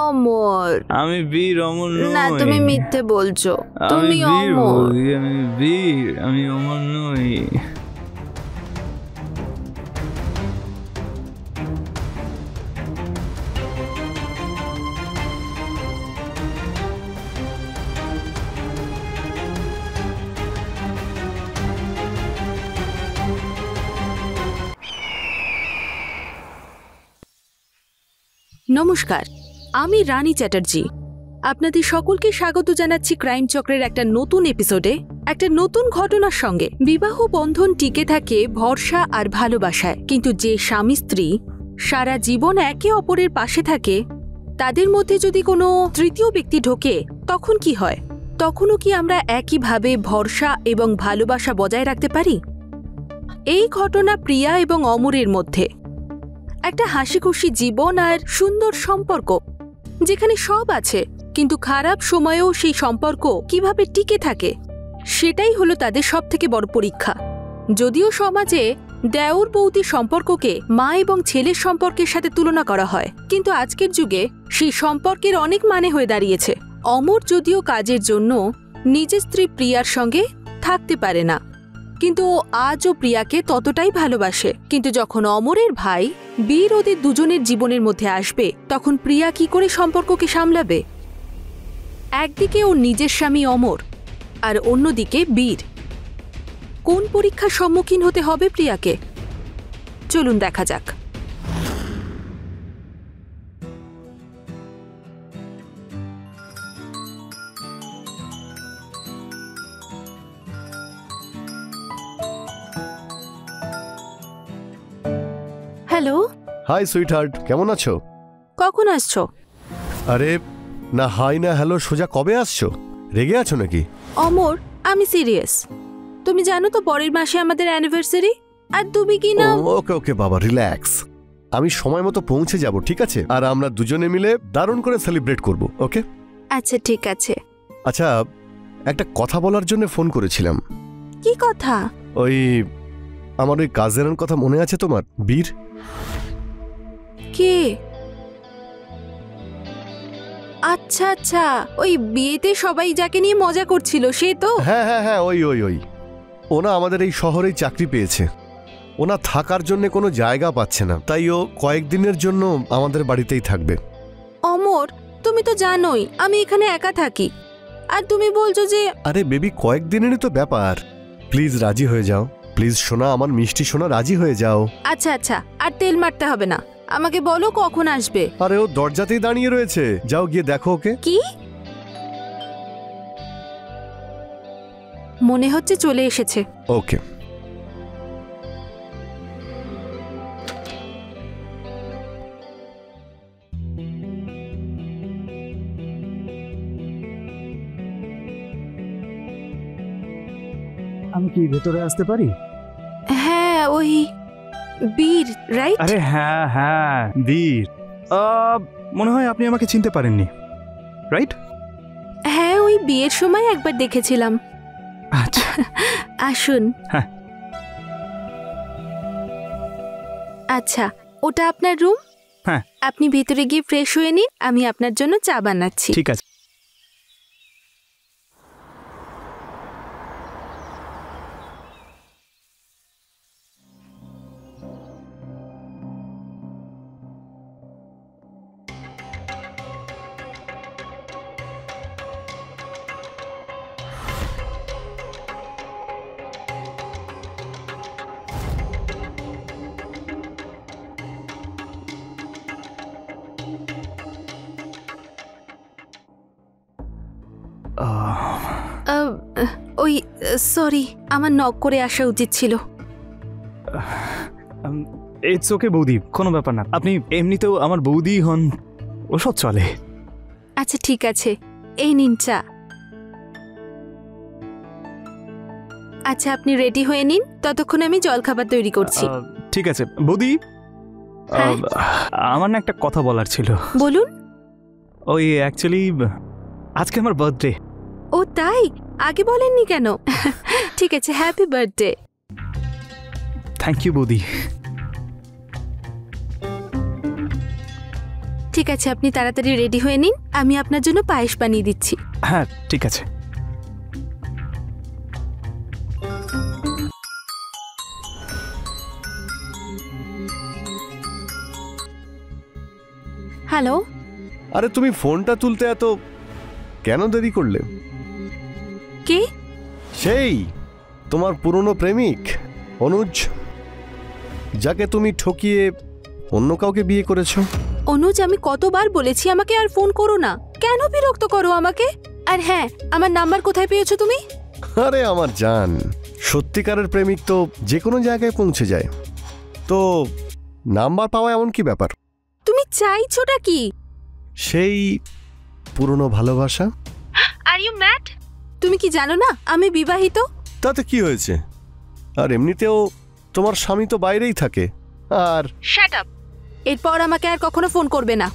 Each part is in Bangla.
অমর। আমি বীর, অমর নই। না, তুমি মিথ্যে বলছো। তুমি বীর অমর। বলি, আমি বীর, আমি অমর নই। নমস্কার, আমি রানী চ্যাটার্জি। আপনাদের সকলকে স্বাগত জানাচ্ছি ক্রাইম চক্রের একটা নতুন এপিসোডে, একটা নতুন ঘটনার সঙ্গে। বিবাহ বন্ধন টিকে থাকে ভরসা আর ভালোবাসায়, কিন্তু যে স্বামী স্ত্রী সারা জীবন একে অপরের পাশে থাকে, তাদের মধ্যে যদি কোনো তৃতীয় ব্যক্তি ঢোকে, তখন কি হয়? তখনও কি আমরা একইভাবে ভরসা এবং ভালোবাসা বজায় রাখতে পারি? এই ঘটনা প্রিয়া এবং অমরের মধ্যে। একটা হাসিখুশি জীবন আর সুন্দর সম্পর্ক, যেখানে সব আছে, কিন্তু খারাপ সময়েও সেই সম্পর্ক কিভাবে টিকে থাকে, সেটাই হলো তাদের সবথেকে বড় পরীক্ষা। যদিও সমাজে দেওর বৌদি সম্পর্ককে মা এবং ছেলের সম্পর্কের সাথে তুলনা করা হয়, কিন্তু আজকের যুগে সেই সম্পর্কের অনেক মানে হয়ে দাঁড়িয়েছে। অমর যদিও কাজের জন্য নিজের স্ত্রী প্রিয়ার সঙ্গে থাকতে পারে না, কিন্তু ও আজও প্রিয়াকে ততটাই ভালোবাসে। কিন্তু যখন অমরের ভাই বীর ওদের দুজনের জীবনের মধ্যে আসবে, তখন প্রিয়া কি করে সম্পর্ককে সামলাবে? একদিকে ওর নিজের স্বামী অমর, আর অন্যদিকে বীর। কোন পরীক্ষার সম্মুখীন হতে হবে প্রিয়াকে? চলুন দেখা যাক। হ্যালো। হাই সুইটহার্ট, কেমন আছো? কখন আসছো? আরে না, হাই না হ্যালো, সোজা কবে আসছো? রেগে আছো নাকি? অমর, আমি সিরিয়াস। তুমি জানো তো পরের মাসে আমাদের অ্যানিভার্সারি, আর তুমি কি না। ওকে ওকে বাবা, রিল্যাক্স। আমি সময় মতো পৌঁছে যাব, ঠিক আছে? আর আমরা দুজনে মিলে দারুণ করে সেলিব্রেট করব, ওকে? আচ্ছা, ঠিক আছে। আচ্ছা, একটা কথা বলার জন্য ফোন করেছিলাম। কি কথা? ওই আমার ওই কাজের কথা মনে আছে তোমার, বীর? কে? আচ্ছা আচ্ছা, ওই বিয়েতে সবাই যাকে নিয়ে মজা করছিল, সে তো? হ্যাঁ হ্যাঁ হ্যাঁ, ওই ওই ওই। ওনা আমাদের এই শহরেই চাকরি পেয়েছে। ওনা থাকার জন্য কোনো জায়গা পাচ্ছে না, তাই ও কয়েকদিনের জন্য আমাদের বাড়িতেই থাকবে। অমর, তুমি তো জানোই আমি এখানে একা থাকি, আর তুমি বলছো যে। আরে বেবি, কয়েকদিনেরই তো ব্যাপার। প্লিজ রাজি হয়ে যাও, প্লিজ সোনা, আমার মিষ্টি সোনা, রাজি হয়ে যাও। আচ্ছা আচ্ছা, আর তেল মারতে হবে না, আমাকে বলো কখন আসবে। আরে ও দরজাতেই দাঁড়িয়ে রয়েছে, যাও গিয়ে দেখো ওকে। কি? মনে হচ্ছে চলে এসেছে। ওকে। আমি কি ভেতরে আসতে পারি? হ্যাঁ, ওই বীর, রাইট? আরে হ্যাঁ হ্যাঁ, বীর। মনে হয় আপনি আমাকে চিনতে পারেননি, রাইট? হ্যাঁ, ওই বিয়ের সময় একবার দেখেছিলাম। আচ্ছা। আসুন। হ্যাঁ। আচ্ছা, ওটা আপনার রুম? হ্যাঁ। আপনি ভেতরে গিয়ে ফ্রেশ হয়ে নিন, আমি আপনার জন্য চা বানাচ্ছি। ঠিক আছে। ওই সরি, আমার নক করে আসা উচিত ছিল। ইটস ওকে বৌদি, কোনো ব্যাপার না। আপনি এমনিতেও আমার বৌদি হন, ওসব চলে। আচ্ছা ঠিক আছে, এই নিন চা। আচ্ছা, আপনি রেডি হয়ে নিন, ততক্ষণ আমি জলখাবার তৈরি করছি। ঠিক আছে বৌদি। হ্যাঁ? আমার না একটা কথা বলার ছিল। বলুন। ওই অ্যাকচুয়ালি আজকে আমার বার্থডে। ও তাই? আগে বলেননি কেন? ঠিক আছে, হ্যাপি বার্থডে। থ্যাংক ইউ বৌদি। ঠিক আছে, আপনি তাড়াতাড়ি রেডি হয়ে নিন, আমি আপনার জন্য পায়েস বানিয়ে দিচ্ছি। হ্যাঁ ঠিক আছে। হ্যালো, আরে তুমি ফোনটা তুলতে এত কেন দেরি করলে? কে? সেই তোমার পুরনো প্রেমিক অনুজ, যাকে তুমি ঠকিয়ে অন্য কাউকে বিয়ে করেছো। অনুজ, আমি কতবার বলেছি আমাকে আর ফোন করো না, কেন বিরক্ত করো আমাকে? আর হ্যাঁ, আমার নাম্বার কোথায় পেয়েছো তুমি? আরে আমার জান, সত্যিকারের প্রেমিক তো যে কোনো জায়গায় পৌঁছে যায়, তো নাম্বার পাওয়া এমন কি ব্যাপার? তুমি চাইছোটা কি? সেই পুরনো ভালোবাসা। Are you mad? তুমি কি জানো না আমি বিবাহিত? তাতে কি হয়েছে? আর এমনিতেও তোমার স্বামী তো বাইরেই থাকে। আর শাট আপ, এরপর আমাকে আর কখনো ফোন করবে না।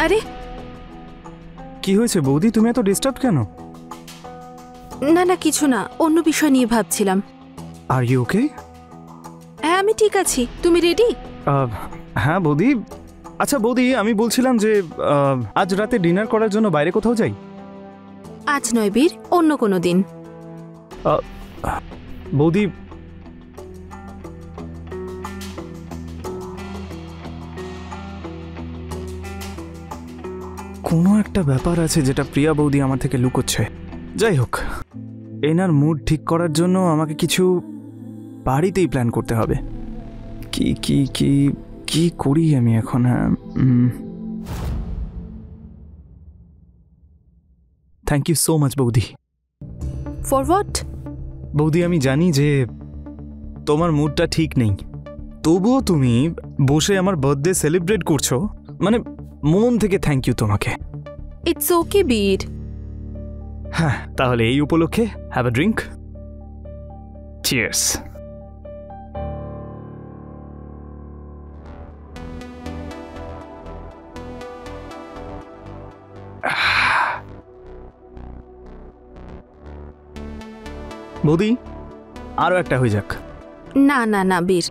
আরে কি হয়েছে বৌদি, তুমি এত ডিস্টার্ব কেন? না না, কিছু না, অন্য বিষয় নিয়ে ভাবছিলাম। Are you okay? হ্যাঁ, আমি ঠিক আছি। তুমি রেডি? হ্যাঁ বৌদি। আচ্ছা বৌদি, আমি বলছিলাম যে আজ রাতে ডিনার করার জন্য বাইরে কোথাও যাই। আজ নয় বীর, অন্য কোনো দিন। বৌদি, কোনো একটা ব্যাপার আছে যেটা প্রিয়া বৌদি আমার থেকে লুকোচ্ছে। যাই হোক, এনার মুড ঠিক করার জন্য আমাকে কিছু বাড়িতেই প্ল্যান করতে হবে। কি কি কি কি করি আমি এখন? হ্যাঁ, থ্যাংক ইউ সো মাচ বৌদি। For what? বৌদি, আমি জানি যে তোমার মুডটা ঠিক নেই, তবুও তুমি বসে আমার বার্থডে সেলিব্রেট করছো, মানে মন থেকে থ্যাংক ইউ তোমাকে। ইটস ওকে বীর। হ্যাঁ, তাহলে এই উপলক্ষে হ্যাভ আ ড্রিঙ্ক। চিয়ার্স। বৌদি, আরো একটা হয়ে যাক। না না না বীর।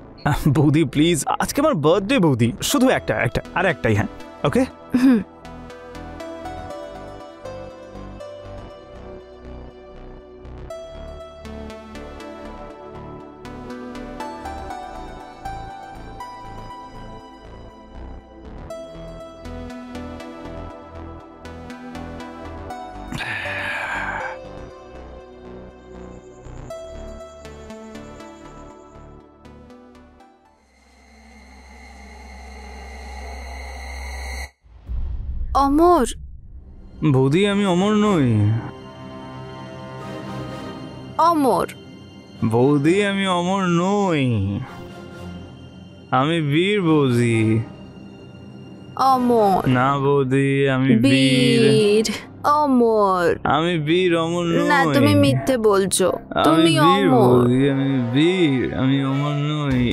বৌদি প্লিজ, আজকে আমার বার্থডে বৌদি, শুধু একটা একটা আর একটাই। হ্যাঁ ওকে। হুম। অমর। বৌদি, আমি অমর নই। অমর। বৌদি, আমি অমর নই, আমি বীর বৌদি। অমর না বৌদি, আমি বীর। বীর। অমর। আমি বীর, অমর নই। না, তুমি মিথ্যে বলছো। আমি তুমি বীর অমর। বৌদি, আমি বীর, আমি অমর নই।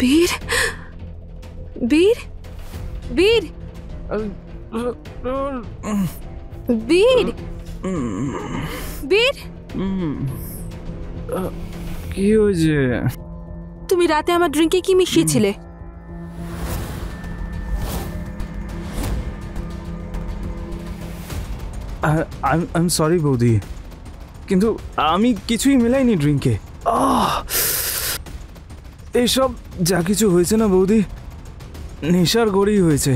বীর। বীর। বীর। বীর। বীর। কি হয়েছে? তুমি রাতে আমার ড্রিঙ্কে কি মিশিয়েছিলে? আই এম সরি বৌদি, কিন্তু আমি কিছুই মেলাইনি ড্রিঙ্কে। এইসব যা কিছু হয়েছে না বৌদি, নেশার গড়েই হয়েছে।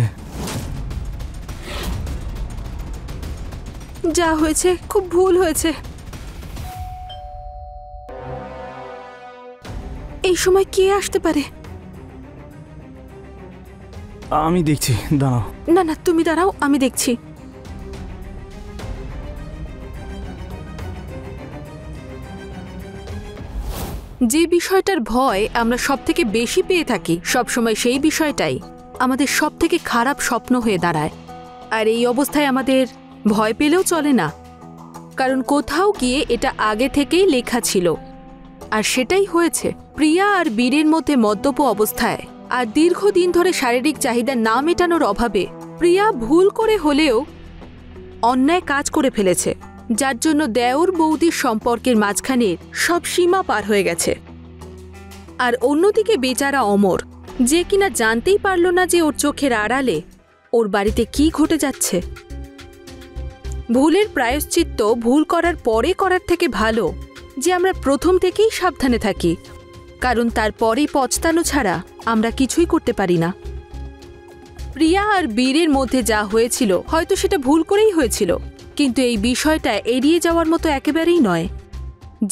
যা হয়েছে খুব ভুল হয়েছে। এই সময় কে আসতে পারে? আমি দেখছি, দাঁড়াও। না না, তুমি দাঁড়াও, আমি দেখছি। যে বিষয়টার ভয় আমরা সবথেকে বেশি পেয়ে থাকি সবসময় সেই বিষয়টাই আমাদের সবথেকে খারাপ স্বপ্ন হয়ে দাঁড়ায়। আর এই অবস্থায় আমাদের ভয় পেলেও চলে না, কারণ কোথাও গিয়ে এটা আগে থেকেই লেখা ছিল। আর সেটাই হয়েছে। প্রিয়া আর বীরের মধ্যে মদ্যপ অবস্থায় আর দীর্ঘদিন ধরে শারীরিক চাহিদা না মেটানোর অভাবে প্রিয়া ভুল করে হলেও অন্যায় কাজ করে ফেলেছে, যার জন্য দেওর বৌদির সম্পর্কের মাঝখানে সব সীমা পার হয়ে গেছে। আর অন্যদিকে বেচারা অমর, যে কিনা জানতেই পারল না যে ওর চোখের আড়ালে ওর বাড়িতে কি ঘটে যাচ্ছে। ভুলের প্রায়শ্চিত্ত ভুল করার পরে করার থেকে ভালো যে আমরা প্রথম থেকেই সাবধানে থাকি, কারণ তারপরেই পছতানো ছাড়া আমরা কিছুই করতে পারি না। প্রিয়া আর বীরের মধ্যে যা হয়েছিল হয়তো সেটা ভুল করেই হয়েছিল, কিন্তু এই বিষয়টা এড়িয়ে যাওয়ার মতো একেবারেই নয়।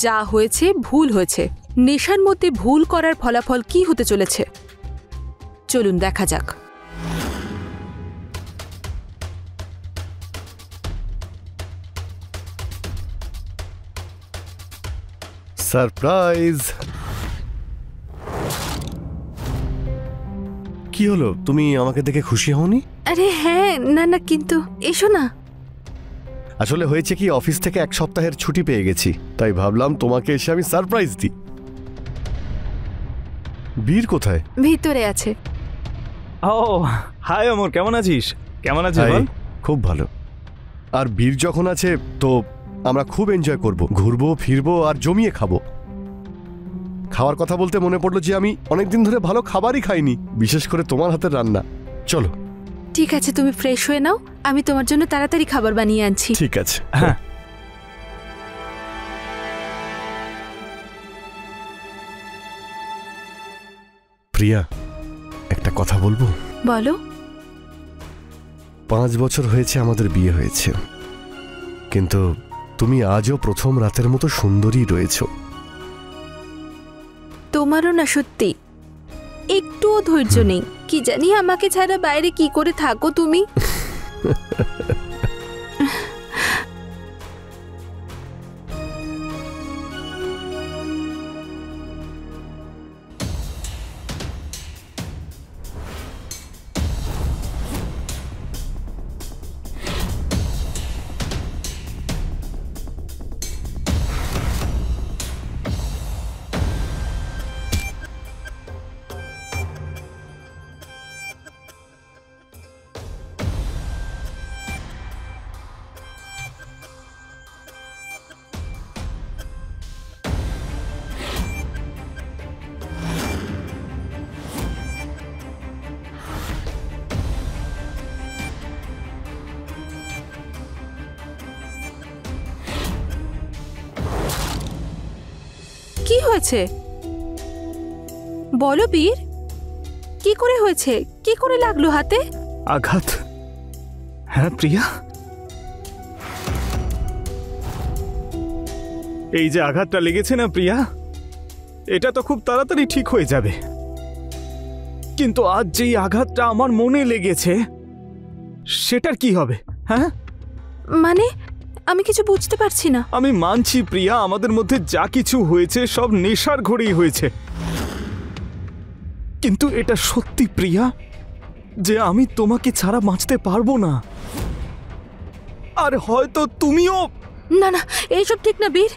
যা হয়েছে ভুল হয়েছে। নেশার মধ্যে ভুল করার ফলাফল কি হতে চলেছে চলুন দেখা যাক। সারপ্রাইজ! কি হলো, তুমি আমাকে দেখে খুশি হওনি? আরে হ্যাঁ, না না, কিন্তু এসো না। আসলে হয়েছে কি, অফিস থেকে 1 সপ্তাহের ছুটি পেয়ে গেছি, তাই ভাবলাম তোমাকে এসে আমি সারপ্রাইজ দিই। বীর কোথায়? ভিতরে আছে। ও হাই অমর, কেমন আছিস? কেমন আছিস হাই, বল? খুব ভালো। আর বীর যখন আছে তো আমরা খুব এনজয় করব, ঘুরবো ফিরবো আর জমিয়ে খাবো। খাওয়ার কথা বলতে মনে পড়লো যে আমি অনেকদিন ধরে ভালো খাবারই খাইনি, বিশেষ করে তোমার হাতের রান্না। চলো। ঠিক আছে, তুমি ফ্রেশ হয়ে নাও, আমি তোমার জন্য তাড়াতাড়ি খাবার বানিয়ে আনছি। ঠিক আছে। হ্যাঁ। প্রিয়া, একটা কথা বলবো? বলো। 5 বছর হয়েছে আমাদের বিয়ে হয়েছে, কিন্তু তুমি আজও প্রথম রাতের মতো সুন্দরী রয়েছো। তোমারও না সত্যি একটুও ধৈর্য নেই। কি জানি আমাকে ছাড়া বাইরে কি করে থাকো তুমি। কি হয়েছে বলো বীর, কি করে হয়েছে? কি করে লাগলো হাতে? আঘাত? হ্যাঁ প্রিয়া, এই যে আঘাতটা লেগেছে না প্রিয়া, এটা তো খুব তাড়াতাড়ি ঠিক হয়ে যাবে। কিন্তু আজ যেই আঘাতটা আমার মনে লেগেছে সেটার কি হবে? হ্যাঁ মানে আমি কিছু বুঝতে পারছি না। আমি মানছি প্রিয়া, আমাদের মধ্যে যা কিছু হয়েছে সব নেশার ঘরেই হয়েছে, কিন্তু এটা সত্যি প্রিয়া যে আমি তোমাকে ছাড়া বাঁচতে পারবো না। আর হয়তো তুমিও। না না, এইসব ঠিক না বীর।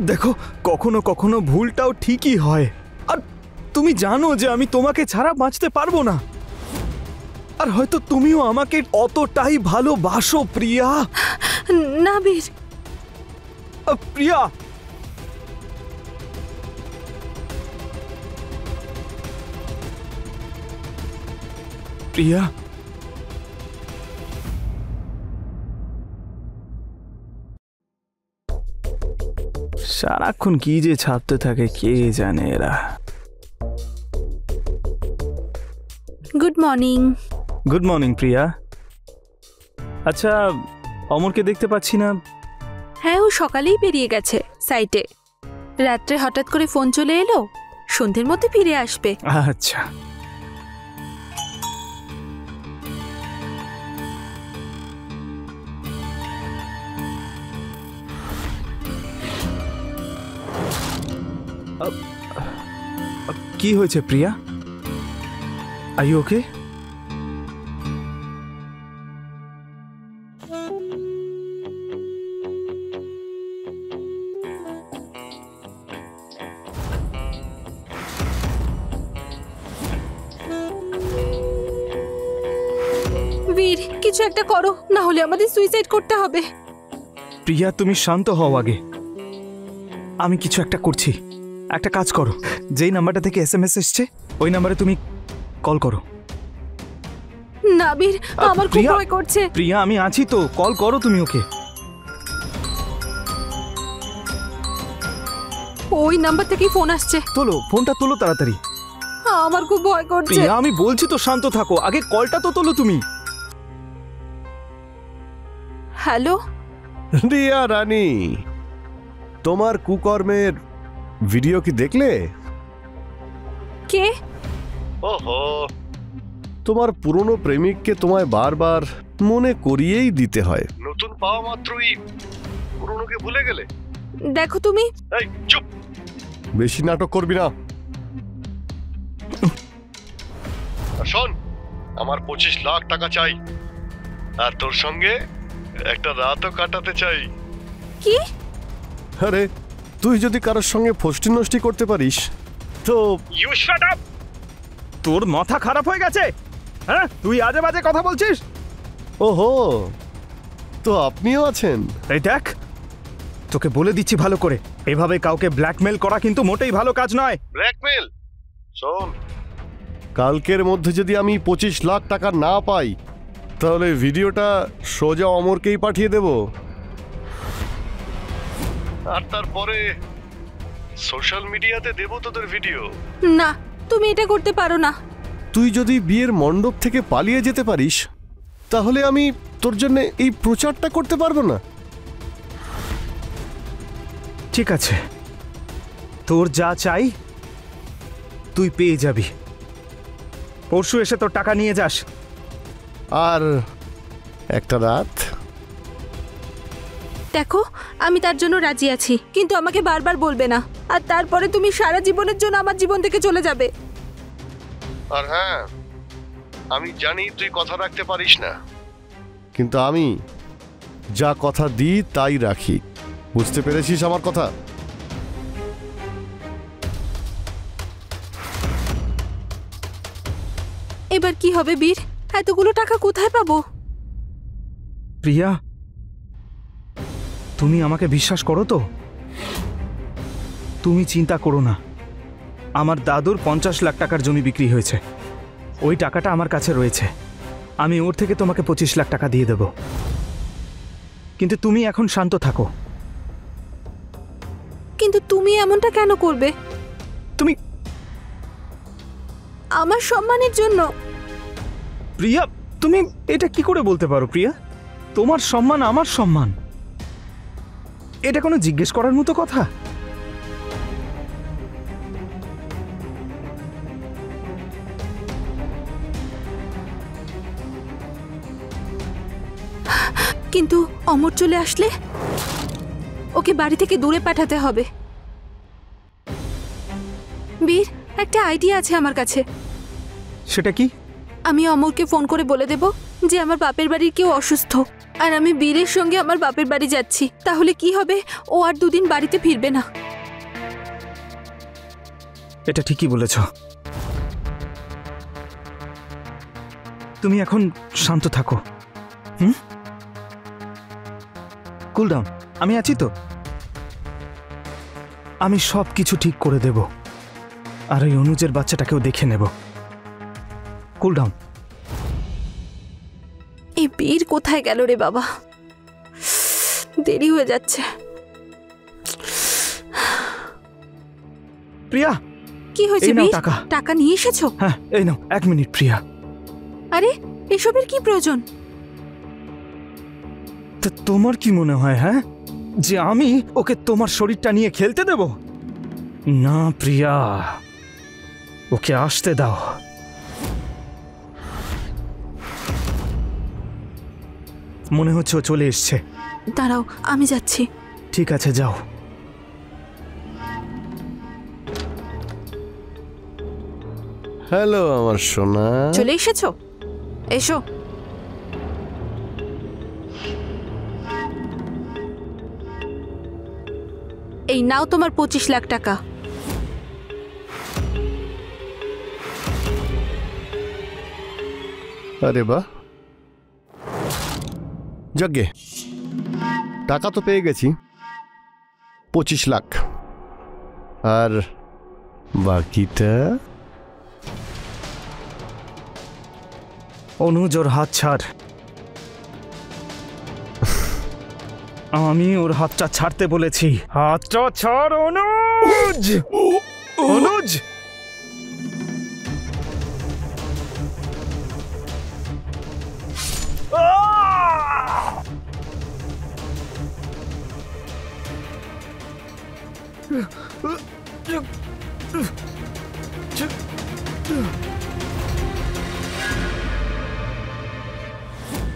দেখো, কখনো কখনো ভুলটাও ঠিকই হয়। আর তুমি জানো যে আমি তোমাকে ছাড়া বাঁচতে পারবো না। আর হয়তো তুমিও আমাকে অতটাই ভালোবাসো প্রিয়া। না বীর। প্রিয়া, প্রিয়া, সারাক্ষণ কি যে ছাপতে থাকে কে জানে এরা। Good morning. গুড মর্নিং প্রিয়া। আচ্ছা, অমরকে দেখতে পাচ্ছি না। হ্যাঁ, ও সকালেই বেরিয়ে গেছে সাইটে। রাত্রে হঠাৎ করে ফোন চলে এলো, সন্ধ্যের মধ্যে ফিরে আসবে। আচ্ছা। কি হয়েছে প্রিয়া? আর ইউ ওকে? বীর, কিছু একটা করো, না হলে আমাদের সুইসাইড করতে হবে। প্রিয়া তুমি শান্ত হও আগে। আমি কিছু একটা করছি। একটা কাজ করো, যেই নাম্বারটা থেকে এসএমএস এসছে ওই নাম্বারে তুমি কল করো। না বীর, আমার খুব প্রিয়া, ভয় করছে। প্রিয়া আমি আছি তো, কল করো তুমি ওকে। ওই নাম্বার থেকেই ফোন আসছে। তোলো ফোনটা, তোলো তাড়াতাড়ি। আমার খুব ভয় করছে। প্রিয়া আমি বলছি তো শান্ত থাকো, আগে কলটা তো তোলো তুমি। হ্যালো রিয়া রানী, তোমার কুকর্মের ভিডিও কি দেখলে? কে? ওহো, তোমার পুরনো প্রেমিককে তোমায় বারবার মনে করিয়েই দিতে হয়। নতুন পাওয়া মাত্রই পুরনোকে ভুলে গেলে? দেখো তুমি। এই চুপ, বেশি নাটক করবি না। আর শোন, আমার 25 লাখ টাকা চাই, আর তোর সঙ্গে একটা রাতও কাটাতে চাই। কি? আরে তুই যদি কারোর সঙ্গে ফষ্টি নষ্টি করতে পারিস তো। You shut up! তোর মাথা খারাপ হয়ে গেছে? হ্যাঁ, তুই আজে বাজে কথা বলছিস। ওহো, তো আপনিও আছেন? এই দেখ, তোকে বলে দিচ্ছি ভালো করে, এভাবে কাউকে ব্ল্যাকমেল করা কিন্তু মোটেই ভালো কাজ নয়। ব্ল্যাকমেল? শোন, কালকের মধ্যে যদি আমি 25 লাখ টাকা না পাই তাহলে ভিডিওটা সোজা অমরকেই পাঠিয়ে দেব, আর তারপরে সোশ্যাল মিডিয়াতে দেব তোদের ভিডিও। না, তুমি এটা করতে পারো না। তুই যদি বিয়ের মণ্ডপ থেকে পালিয়ে যেতে পারিস তাহলে আমি তোর জন্য এই প্রচারটা করতে পারবো না। ঠিক আছে, তোর যা চাই তুই পেয়ে যাবি। পরশু এসে তোর টাকা নিয়ে যাস। আর একটা রাত। দেখো, আমি তার জন্য রাজি আছি, কিন্তু আমাকে বারবার বলবে না, আর তারপরে তুমি সারা জীবনের জন্য আমার জীবন থেকে চলে যাবে। আর হ্যাঁ, আমি জানি তুই কথা রাখতে পারিস না, কিন্তু আমি যা কথা দিই তাই রাখি। বুঝতে পেরেছিস আমার কথা? এবার কি হবে বীর? এতগুলো টাকা কোথায় পাবো? প্রিয়া, তুমি আমাকে বিশ্বাস করো তো? তুমি চিন্তা করো না, আমার দাদুর 50 লাখ টাকার জমি বিক্রি হয়েছে, ওই টাকাটা আমার কাছে রয়েছে। আমি ওর থেকে তোমাকে 25 লাখ টাকা দিয়ে দেব, কিন্তু তুমি এখন শান্ত থাকো। কিন্তু তুমি এমনটা কেন করবে? তুমি আমার সম্মানের জন্য। প্রিয়া, তুমি এটা কি করে বলতে পারো? প্রিয়া, তোমার সম্মান আমার সম্মান, এটা কোনো জিজ্ঞেস করার মতো কথা? কিন্তু অমর চলে আসলে ওকে বাড়ি থেকে দূরে পাঠাতে হবে। বীর, একটা আইডিয়া আছে আমার কাছে। সেটা কি? আমি অমরকে ফোন করে বলে দেব যে আমার বাপের বাড়ির কেউ অসুস্থ, আর আমি বীরের সঙ্গে আমার বাপের বাড়ি যাচ্ছি। তাহলে কি হবে, ও আর 2 দিন বাড়িতে ফিরবে না। এটা ঠিকই বলেছ। তুমি এখন শান্ত থাকো। কুল ডাউন, আমি আছি তো। আমি সব কিছু ঠিক করে দেব, আর ওই অনুজের বাচ্চাটাকেও দেখে নেব। Cool down. এই বীর কোথায় গেল রে বাবা? দেরি হয়ে যাচ্ছে। প্রিয়া, কি হয়েছে এই নাও বীর? টাকা। টাকা নিয়ে এসেছো? হ্যাঁ, এই নাও। 1 মিনিট প্রিয়া। আরে, এসবের কি প্রয়োজন? তা তোমার কি মনে হয়, হ্যাঁ, যে আমি ওকে তোমার শরীরটা নিয়ে খেলতে দেব? না প্রিয়া, ওকে আসতে দাও। মনে হচ্ছে ও চলে এসছে। দাঁড়াও, আমি যাচ্ছি। ঠিক আছে, যাও। হ্যালো আমার সোনা। চলে এসেছো? এসো। এই নাও তোমার 25 লাখ টাকা। আরে বাহ, যাকগে, টাকা তো পেয়ে গেছি, 25 লাখ। আর বাকিটা? অনুজ, ওর হাত ছাড়। আমি ওর হাতটা ছাড়তে বলেছি। হাতটা ছাড় অনুজ। অনুজ,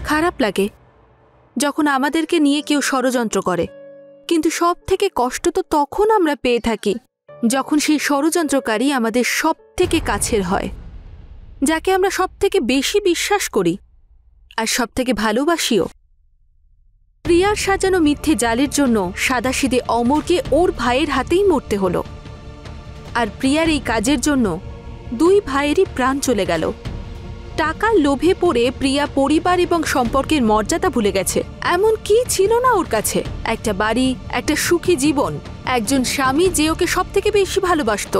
খারাপ লাগে যখন আমাদেরকে নিয়ে কেউ ষড়যন্ত্র করে, কিন্তু সব থেকে কষ্ট তো তখন আমরা পেয়ে থাকি যখন সেই ষড়যন্ত্রকারী আমাদের সব থেকে কাছের হয়, যাকে আমরা সব থেকে বেশি বিশ্বাস করি আর সব থেকে ভালোবাসিও। প্রিয়ার সাজানো মিথ্যে জালের জন্য সাদাসিধে অমরকে ওর ভাইয়ের হাতেই মরতে হলো, আর প্রিয়ার এই কাজের জন্য 2 ভাইয়েরই প্রাণ চলে গেল। টাকার লোভে পড়ে প্রিয়া পরিবার এবং সম্পর্কের মর্যাদা ভুলে গেছে। এমন কি ছিল না ওর কাছে? একটা বাড়ি, একটা সুখী জীবন, একজন স্বামী যে ওকে সব থেকে বেশি ভালোবাসত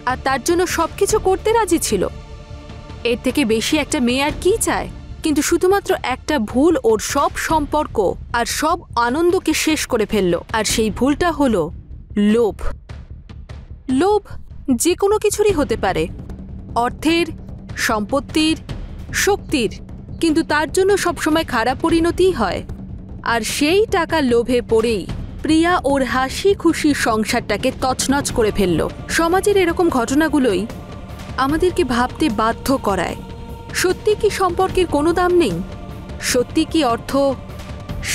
আর তার জন্য সবকিছু করতে রাজি ছিল। এর থেকে বেশি একটা মেয়ে আর কি চায়? কিন্তু শুধুমাত্র একটা ভুল ওর সব সম্পর্ক আর সব আনন্দকে শেষ করে ফেলল। আর সেই ভুলটা হলো লোভ। লোভ যে কোনো কিছুরই হতে পারে, অর্থের, সম্পত্তির, শক্তির, কিন্তু তার জন্য সবসময় খারাপ পরিণতিই হয়। আর সেই টাকার লোভে পড়েই প্রিয়া ওর হাসি খুশি সংসারটাকে তছনছ করে ফেলল। সমাজের এরকম ঘটনাগুলোই আমাদেরকে ভাবতে বাধ্য করায়, সত্যি কি সম্পর্কের কোনো দাম নেই? সত্যি কি অর্থ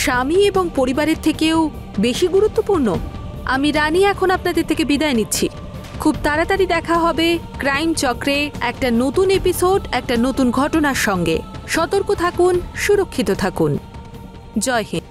স্বামী এবং পরিবারের থেকেও বেশি গুরুত্বপূর্ণ? আমি রানী এখন আপনাদের থেকে বিদায় নিচ্ছি। খুব তাড়াতাড়ি দেখা হবে ক্রাইম চক্রে একটা নতুন এপিসোড, একটা নতুন ঘটনার সঙ্গে। সতর্ক থাকুন, সুরক্ষিত থাকুন। জয় হিন্দ।